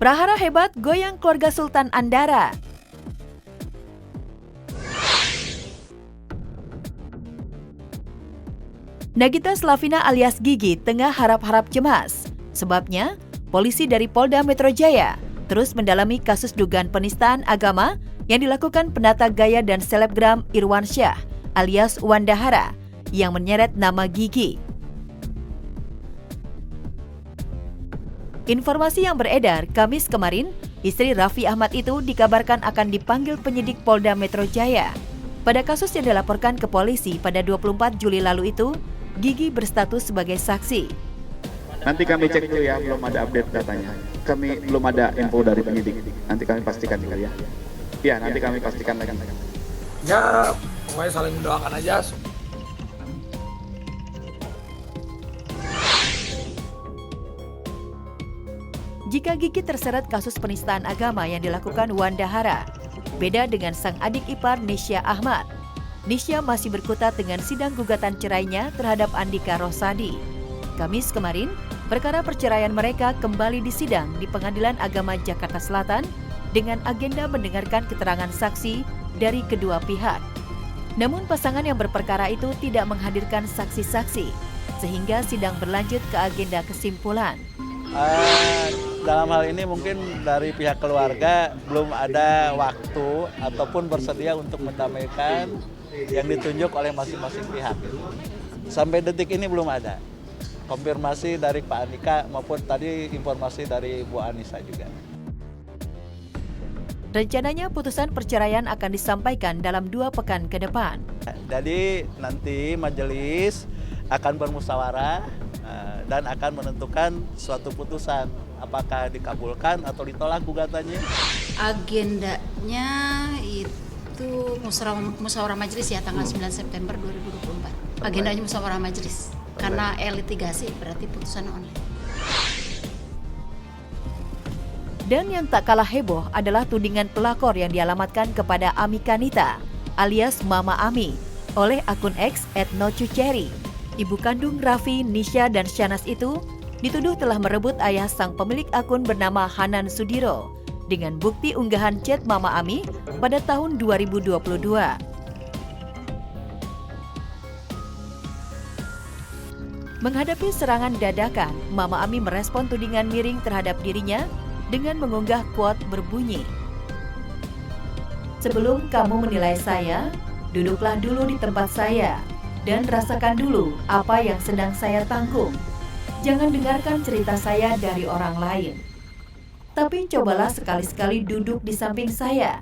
Prahara hebat goyang keluarga Sultan Andara. Nagita Slavina alias Gigi tengah harap-harap cemas. Sebabnya, polisi dari Polda Metro Jaya terus mendalami kasus dugaan penistaan agama yang dilakukan penata gaya dan selebgram Irwansyah alias Wandahara yang menyeret nama Gigi. Informasi yang beredar Kamis kemarin, istri Raffi Ahmad itu dikabarkan akan dipanggil penyidik Polda Metro Jaya. Pada kasus yang dilaporkan ke polisi pada 24 Juli lalu itu, Gigi berstatus sebagai saksi. Nanti kami cek dulu ya, belum ada update datanya. Kami belum ada info dari penyidik. Nanti kami pastikan dulu ya. Ya, nanti kami pastikan lagi. Ya, pokoknya saling mendoakan aja. Jika Gigi terseret kasus penistaan agama yang dilakukan Wandahara, beda dengan sang adik ipar Nisha Ahmad. Nisha masih berkutat dengan sidang gugatan cerainya terhadap Andika Rosadi. Kamis kemarin, perkara perceraian mereka kembali disidang di Pengadilan Agama Jakarta Selatan dengan agenda mendengarkan keterangan saksi dari kedua pihak. Namun pasangan yang berperkara itu tidak menghadirkan saksi-saksi, sehingga sidang berlanjut ke agenda kesimpulan. Dalam hal ini mungkin dari pihak keluarga belum ada waktu ataupun bersedia untuk mendamaikan yang ditunjuk oleh masing-masing pihak. Sampai detik ini belum ada konfirmasi dari Pak Andika maupun tadi informasi dari Bu Anissa juga. Rencananya putusan perceraian akan disampaikan dalam 2 pekan ke depan. Jadi nanti majelis akan bermusyawarah dan akan menentukan suatu putusan apakah dikabulkan atau ditolak gugatannya. Agendanya itu musyawarah majelis ya tanggal 9 September 2024. Agendanya musyawarah majelis karena litigasi berarti putusan online. Dan yang tak kalah heboh adalah tudingan pelakor yang dialamatkan kepada Ami Kanita alias Mama Ami oleh akun X @nocucherry. Ibu kandung Raffi, Nisha, dan Shanas itu dituduh telah merebut ayah sang pemilik akun bernama Hanan Sudiro dengan bukti unggahan chat Mama Ami pada tahun 2022. Menghadapi serangan dadakan, Mama Ami merespon tudingan miring terhadap dirinya dengan mengunggah quote berbunyi, "Sebelum kamu menilai saya, duduklah dulu di tempat saya dan rasakan dulu apa yang sedang saya tanggung. Jangan dengarkan cerita saya dari orang lain. Tapi cobalah sekali-sekali duduk di samping saya.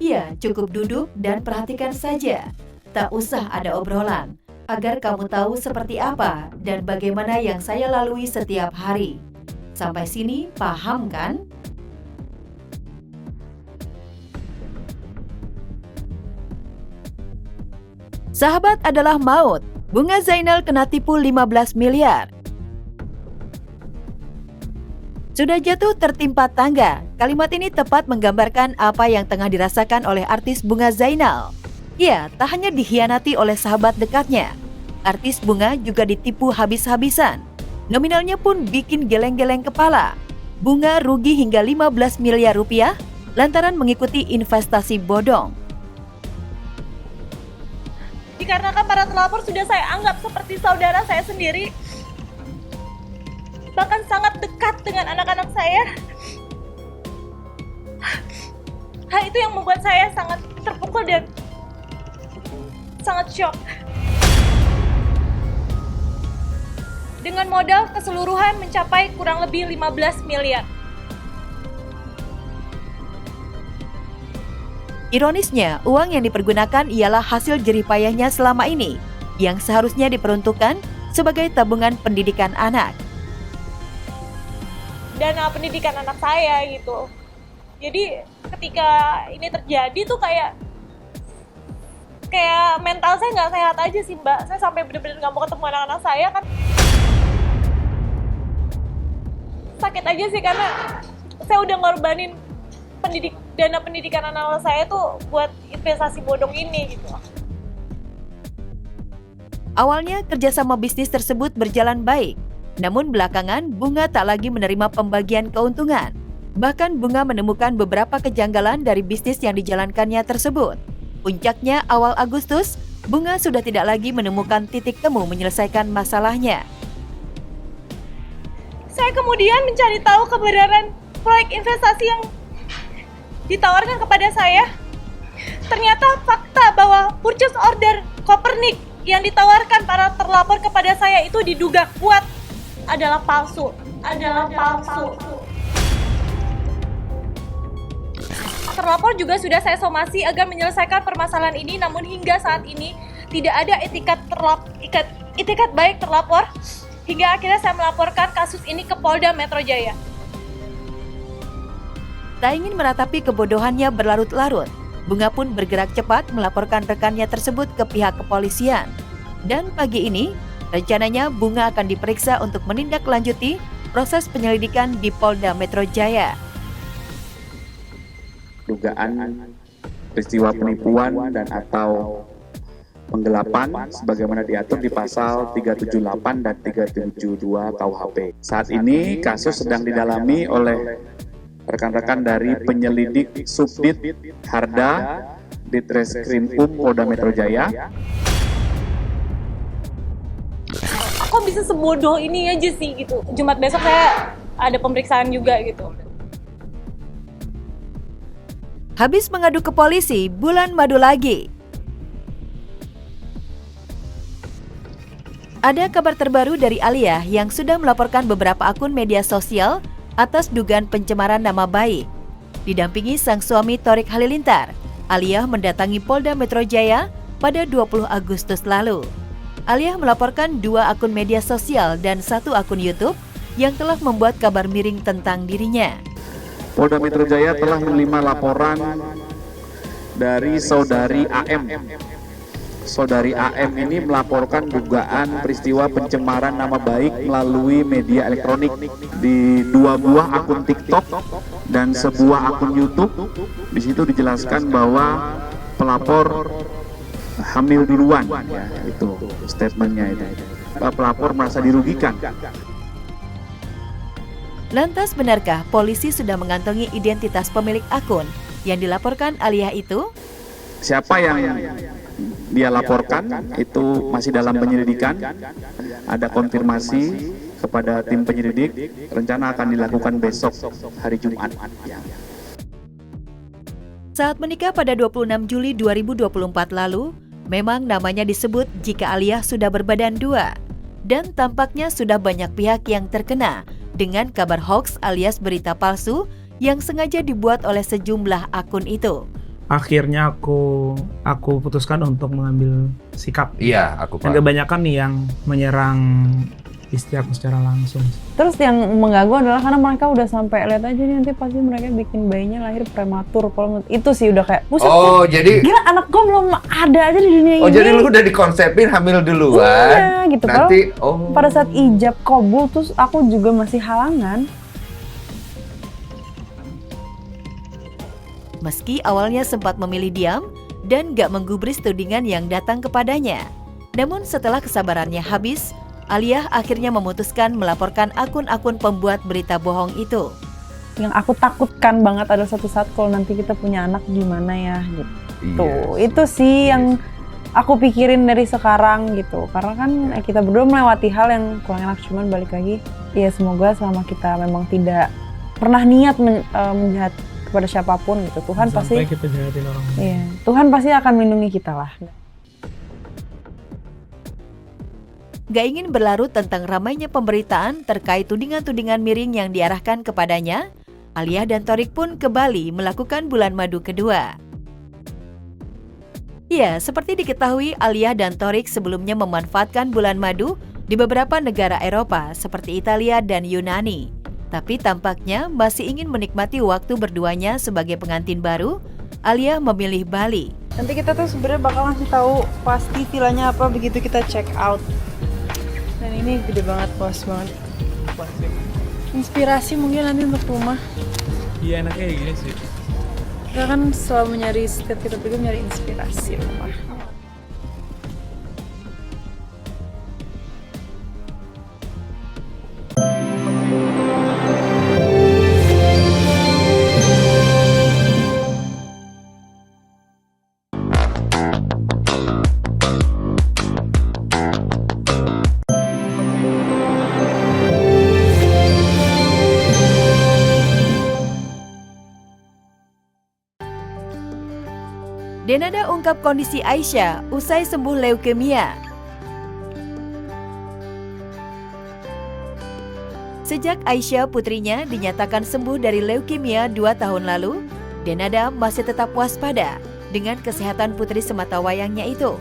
Ya, cukup duduk dan perhatikan saja. Tak usah ada obrolan, agar kamu tahu seperti apa dan bagaimana yang saya lalui setiap hari. Sampai sini paham kan?" Sahabat adalah maut. Bunga Zainal kena tipu 15 miliar. Sudah jatuh tertimpa tangga. Kalimat ini tepat menggambarkan apa yang tengah dirasakan oleh artis Bunga Zainal. Ya, tak hanya dikhianati oleh sahabat dekatnya, artis Bunga juga ditipu habis-habisan. Nominalnya pun bikin geleng-geleng kepala. Bunga rugi hingga 15 miliar rupiah lantaran mengikuti investasi bodong. Dikarenakan para terlapor sudah saya anggap seperti saudara saya sendiri, bahkan sangat dekat dengan anak-anak saya. Hal itu yang membuat saya sangat terpukul dan sangat shock. Dengan modal keseluruhan mencapai kurang lebih 15 miliar. Ironisnya, uang yang dipergunakan ialah hasil jerih payahnya selama ini, yang seharusnya diperuntukkan sebagai tabungan pendidikan anak. Dana pendidikan anak saya gitu. Jadi ketika ini terjadi tuh kayak mental saya nggak sehat aja sih Mbak. Saya sampai bener-bener nggak mau ketemu anak-anak saya kan. Sakit aja sih karena saya udah ngorbanin dana pendidikan anak saya tuh buat investasi bodong ini gitu. Awalnya kerjasama bisnis tersebut berjalan baik, namun belakangan Bunga tak lagi menerima pembagian keuntungan. Bahkan Bunga menemukan beberapa kejanggalan dari bisnis yang dijalankannya tersebut. Puncaknya awal Agustus, Bunga sudah tidak lagi menemukan titik temu menyelesaikan masalahnya. Saya kemudian mencari tahu kebenaran proyek investasi yang ditawarkan kepada saya. Ternyata fakta bahwa purchase order Kopernik yang ditawarkan para terlapor kepada saya itu diduga kuat adalah palsu. Terlapor juga sudah saya somasi agar menyelesaikan permasalahan ini, namun hingga saat ini tidak ada itikat baik terlapor, hingga akhirnya saya melaporkan kasus ini ke Polda Metro Jaya. Tak ingin meratapi kebodohannya berlarut-larut, Bunga pun bergerak cepat melaporkan rekannya tersebut ke pihak kepolisian. Dan pagi ini, rencananya Bunga akan diperiksa untuk menindaklanjuti proses penyelidikan di Polda Metro Jaya. Dugaan peristiwa penipuan dan atau penggelapan sebagaimana diatur di pasal 378 dan 372 KUHP. Saat ini kasus sedang didalami oleh rekan-rekan dari penyelidik Subdit Harda Ditreskrimum Polda Metro Jaya. Kok bisa sebodoh ini aja sih gitu. Jumat besok saya ada pemeriksaan juga gitu. Habis mengadu ke polisi, bulan madu lagi. Ada kabar terbaru dari Alia yang sudah melaporkan beberapa akun media sosial atas dugaan pencemaran nama baik. Didampingi sang suami Thorik Halilintar, Alia mendatangi Polda Metro Jaya pada 20 Agustus lalu. Alia melaporkan 2 akun media sosial dan 1 akun YouTube yang telah membuat kabar miring tentang dirinya. Polda Metro Jaya telah menerima laporan dari saudari AM. Saudari AM ini melaporkan dugaan peristiwa pencemaran nama baik melalui media elektronik di 2 buah akun TikTok dan sebuah akun YouTube. Di situ dijelaskan bahwa pelapor hamil duluan, ya, itu statementnya itu. Pelapor merasa dirugikan. Lantas benarkah polisi sudah mengantongi identitas pemilik akun yang dilaporkan Alia itu? Siapa yang dia laporkan itu masih dalam penyelidikan. Ada konfirmasi kepada tim penyelidik, rencana akan dilakukan besok hari Jumat. Saat menikah pada 26 Juli 2024 lalu, memang namanya disebut jika Alia sudah berbadan 2. Dan tampaknya sudah banyak pihak yang terkena dengan kabar hoax alias berita palsu yang sengaja dibuat oleh sejumlah akun itu. Akhirnya aku putuskan untuk mengambil sikap. Iya, aku Dan kebanyakan nih yang menyerang istri aku secara langsung. Terus yang mengganggu adalah karena mereka udah sampai lihat aja nih nanti pasti mereka bikin bayinya lahir prematur. Kalau itu sih udah kayak buset. Oh, jadi gila anak gue belum ada aja di dunia ini. Oh, jadi lu udah dikonsepin hamil duluan. Iya, gitu. Nanti pada saat ijab kabul terus aku juga masih halangan. Meski awalnya sempat memilih diam dan gak menggubris tudingan yang datang kepadanya. Namun setelah kesabarannya habis, Alia akhirnya memutuskan melaporkan akun-akun pembuat berita bohong itu. Yang aku takutkan banget adalah suatu saat kalau nanti kita punya anak gimana ya gitu. Iya. Itu sih yang aku pikirin dari sekarang gitu. Karena kan kita berdua melewati hal yang kurang enak, cuman balik lagi. Ya semoga selama kita memang tidak pernah niat menjahat kepada siapapun gitu, Tuhan Sampai pasti kita jahatin orang lain. iya, Tuhan pasti akan melindungi kita lah. Gak ingin berlarut tentang ramainya pemberitaan terkait tudingan-tudingan miring yang diarahkan kepadanya, Alia dan Thorik pun ke Bali melakukan bulan madu kedua. Ya, seperti diketahui, Alia dan Thorik sebelumnya memanfaatkan bulan madu di beberapa negara Eropa seperti Italia dan Yunani. Tapi tampaknya masih ingin menikmati waktu berduanya sebagai pengantin baru, Alia memilih Bali. Nanti kita tuh sebenarnya bakal ngasih tahu pasti villanya apa begitu kita check out. Dan ini gede banget, puas banget. Inspirasi mungkin nanti untuk rumah. Iya, enaknya kayak gini sih. Kita kan selalu nyari, setiap kita pergi nyari inspirasi rumah. Denada ungkap kondisi Aisyah usai sembuh leukemia. Sejak Aisyah putrinya dinyatakan sembuh dari leukemia 2 tahun lalu, Denada masih tetap waspada dengan kesehatan putri sematawayangnya itu.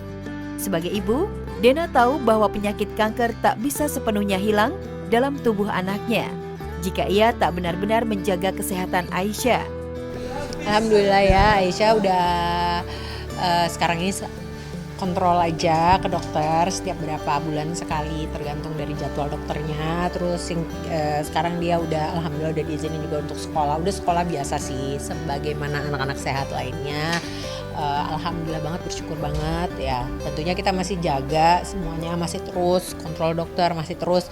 Sebagai ibu, Dena tahu bahwa penyakit kanker tak bisa sepenuhnya hilang dalam tubuh anaknya jika ia tak benar-benar menjaga kesehatan Aisyah. Alhamdulillah ya, Aisyah udah sekarang ini kontrol aja ke dokter setiap berapa bulan sekali tergantung dari jadwal dokternya. Terus sekarang dia udah alhamdulillah udah diizinin juga untuk sekolah. Udah sekolah biasa sih sebagaimana anak-anak sehat lainnya. Alhamdulillah banget, bersyukur banget ya. Tentunya kita masih jaga semuanya, masih terus kontrol dokter, masih terus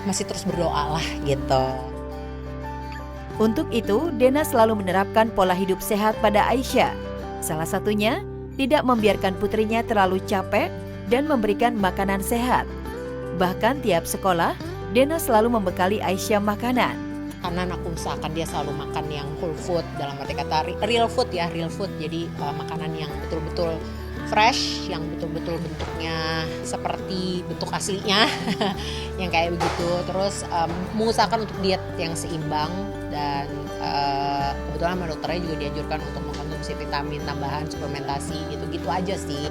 masih terus berdoa lah gitu. Untuk itu, Dena selalu menerapkan pola hidup sehat pada Aisyah. Salah satunya, tidak membiarkan putrinya terlalu capek dan memberikan makanan sehat. Bahkan tiap sekolah, Dena selalu membekali Aisyah makanan. Karena aku usahakan dia selalu makan yang whole food, dalam arti kata real food ya, real food. Jadi makanan yang betul-betul fresh, yang betul-betul bentuknya seperti bentuk aslinya, yang kayak begitu. Terus mengusahakan untuk diet yang seimbang dan kebetulan sama dokternya juga dianjurkan untuk mengkonsumsi vitamin tambahan, suplementasi gitu-gitu aja sih.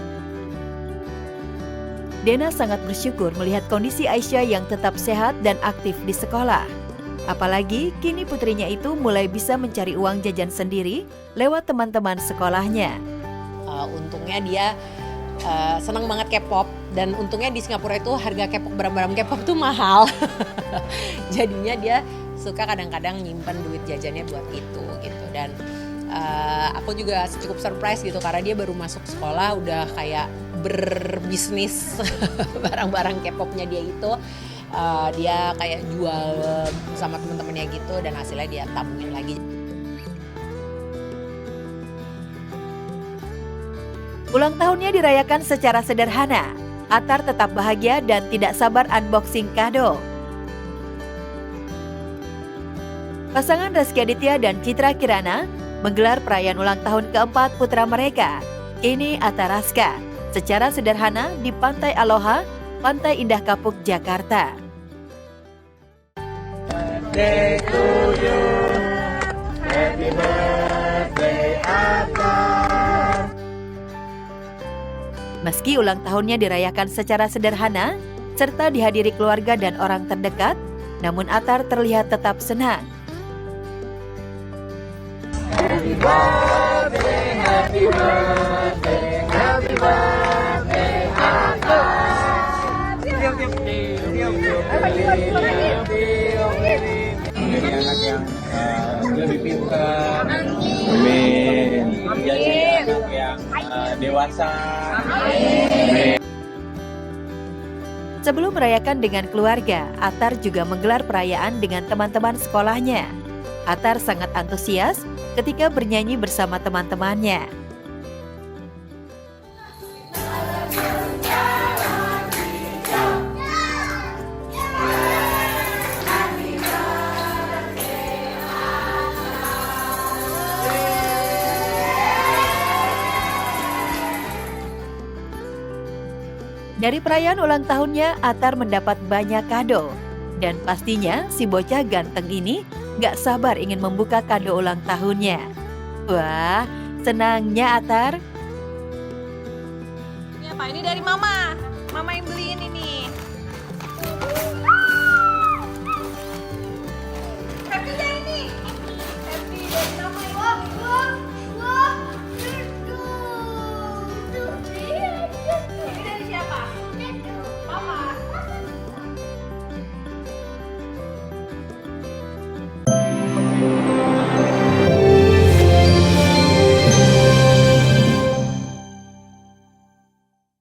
Dena sangat bersyukur melihat kondisi Aisyah yang tetap sehat dan aktif di sekolah. Apalagi kini putrinya itu mulai bisa mencari uang jajan sendiri lewat teman-teman sekolahnya. Untungnya dia senang banget K-pop, dan untungnya di Singapura itu harga K-pop, barang-barang K-pop tuh mahal. Jadinya dia suka kadang-kadang nyimpen duit jajannya buat itu gitu. Dan aku juga cukup surprise gitu karena dia baru masuk sekolah udah kayak berbisnis barang-barang K-popnya dia itu. Dia kayak jual sama temen-temennya gitu dan hasilnya dia tabungin lagi. Ulang tahunnya dirayakan secara sederhana. Atar tetap bahagia dan tidak sabar unboxing kado. Pasangan Rezky Aditya dan Citra Kirana menggelar perayaan ulang tahun keempat putra mereka, Ini Atar Raska, secara sederhana di Pantai Aloha, Pantai Indah Kapuk, Jakarta. Birthday to you, happy birthday Atar. Meski ulang tahunnya dirayakan secara sederhana, serta dihadiri keluarga dan orang terdekat, namun Atar terlihat tetap senang. Happy birthday, happy birthday, happy birthday Atar. Menjadi anak yang lebih pintar, menjadi anak yang dewasa. Sebelum merayakan dengan keluarga, Atar juga menggelar perayaan dengan teman-teman sekolahnya. Atar sangat antusias ketika bernyanyi bersama teman-temannya. Dari perayaan ulang tahunnya, Atar mendapat banyak kado. Dan pastinya si bocah ganteng ini gak sabar ingin membuka kado ulang tahunnya. Wah, senangnya Atar. Ini apa? Ini dari Mama. Mama yang beli ini